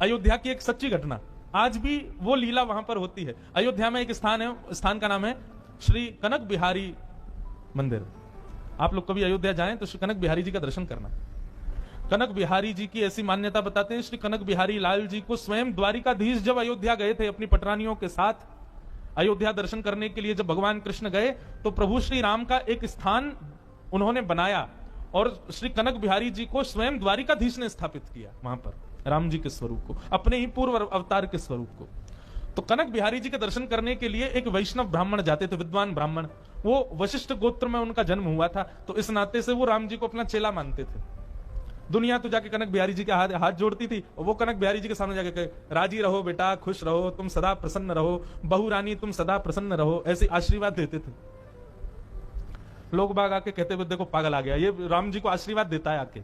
अयोध्या की एक सच्ची घटना, आज भी वो लीला वहां पर होती है। अयोध्या में एक स्थान है, स्थान का नाम है श्री कनक बिहारी मंदिर। आप लोग कभी अयोध्या जाएं तो श्री कनक बिहारी जी का दर्शन करना। कनक बिहारी जी की ऐसी मान्यता बताते हैं, श्री कनक बिहारी लाल जी को स्वयं द्वारिकाधीश जब अयोध्या गए थे अपनी पटरानियों के साथ अयोध्या दर्शन करने के लिए, जब भगवान कृष्ण गए तो प्रभु श्री राम का एक स्थान उन्होंने बनाया और श्री कनक बिहारी जी को स्वयं द्वारिकाधीश ने स्थापित किया वहां पर, राम जी के स्वरूप को, अपने ही पूर्व अवतार के स्वरूप को। तो कनक बिहारी जी के दर्शन करने के लिए एक वैष्णव ब्राह्मण जाते थे, विद्वान ब्राह्मण। वो वशिष्ठ गोत्र में उनका जन्म हुआ था, तो इस नाते से वो राम जी को अपना चेला मानते थे। दुनिया तो जाके कनक बिहारी जी के हाथ जोड़ती थी, और वो कनक बिहारी जी के सामने जाके कहे, राजी रहो बेटा, खुश रहो, तुम सदा प्रसन्न रहो, बहु रानी तुम सदा प्रसन्न रहो, ऐसे आशीर्वाद देते थे। लोग बाग आके कहते हुए देखो पागल आ गया, ये राम जी को आशीर्वाद देता है आके।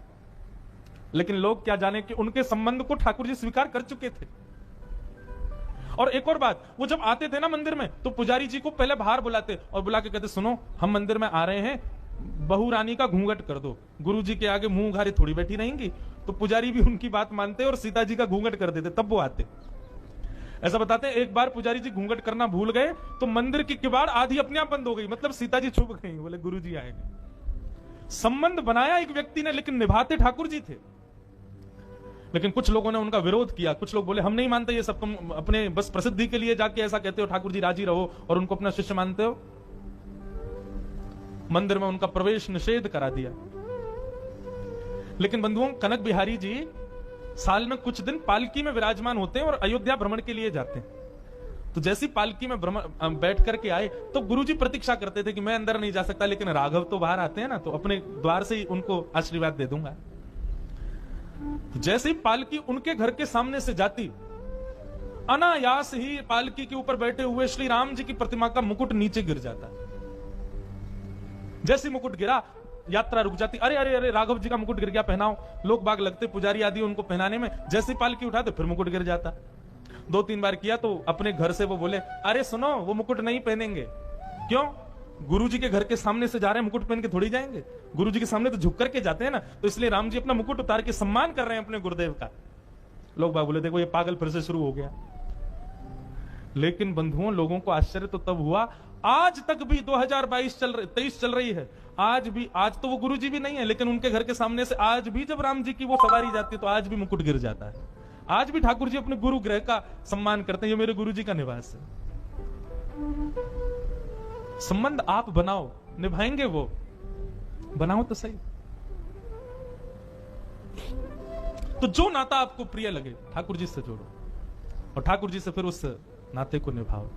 लेकिन लोग क्या जाने कि उनके संबंध को ठाकुर जी स्वीकार कर चुके थे। और एक और बात, वो जब आते थे ना मंदिर में तो पुजारी जी को पहले बाहर बुलाते और बुला के कहते, सुनो हम मंदिर में आ रहे हैं, बहू रानी का घूंघट कर दो, गुरु जी के आगे मुंह उघारे थोड़ी बैठी रहेंगी। तो पुजारी भी उनकी बात मानते और सीता जी का घूंघट कर देते, तब वो आते। ऐसा बताते हैं एक बार पुजारी जी घूंघट करना भूल गए तो मंदिर की किवाड़ आधी अपने आप बंद हो गई, मतलब सीता जी छुप गई, बोले गुरु जी आएंगे। संबंध बनाया एक व्यक्ति ने, लेकिन निभाते ठाकुर जी थे। लेकिन कुछ लोगों ने उनका विरोध किया, कुछ लोग बोले हम नहीं मानते ये सब, तुम अपने बस प्रसिद्धि के लिए जाके ऐसा कहते हो, ठाकुर जी राजी रहो और उनको अपना शिष्य मानते हो। मंदिर में उनका प्रवेश निषेध करा दिया। लेकिन बंधुओं, कनक बिहारी जी साल में कुछ दिन पालकी में विराजमान होते हैं और अयोध्या भ्रमण के लिए जाते हैं। तो जैसी पालकी में बैठ करके आए तो गुरुजी प्रतीक्षा करते थे कि मैं अंदर नहीं जा सकता, लेकिन राघव तो बाहर आते हैं ना, तो अपने द्वार से ही उनको आशीर्वाद दे दूंगा। तो जैसे ही पालकी उनके घर के सामने से जाती, अनायास ही पालकी के ऊपर बैठे हुए श्री राम जी की प्रतिमा का मुकुट नीचे गिर जाता। जैसे मुकुट गिरा, यात्रा रुक जाती। अरे अरे अरे, राघव जी का मुकुट गिर गया, पहनाओ। लोग बाग लगते पुजारी आदि उनको पहनाने में, जैसे पालकी उठाते फिर मुकुट गिर जाता। 2-3 बार किया तो अपने घर से वो बोले, अरे सुनो वो मुकुट नहीं पहनेंगे। क्यों? गुरुजी के घर के सामने से जा रहे हैं, मुकुट पहन के थोड़ी जाएंगे, गुरुजी के सामने तो झुक करके जाते हैं ना, तो इसलिए राम जी अपना मुकुट उतार के सम्मान कर रहे हैं अपने गुरुदेव का। लोग बाग बोले देखो ये पागल फिर से शुरू हो गया। लेकिन बंधुओं, लोगों को आश्चर्य तो तब हुआ, आज तक भी 2023 चल रही है, आज भी, आज तो वो गुरुजी भी नहीं है, लेकिन उनके घर के सामने से आज भी जब राम जी की वो सवारी जाती है तो आज भी मुकुट गिर जाता है। आज भी ठाकुर जी अपने गुरु ग्रह का सम्मान करते हैं, ये मेरे गुरु जी का निवास है। संबंध आप बनाओ, निभाएंगे वो, बनाओ तो सही। तो जो नाता आपको प्रिय लगे ठाकुर जी से जोड़ो और ठाकुर जी से फिर उस नाते को निभाओ।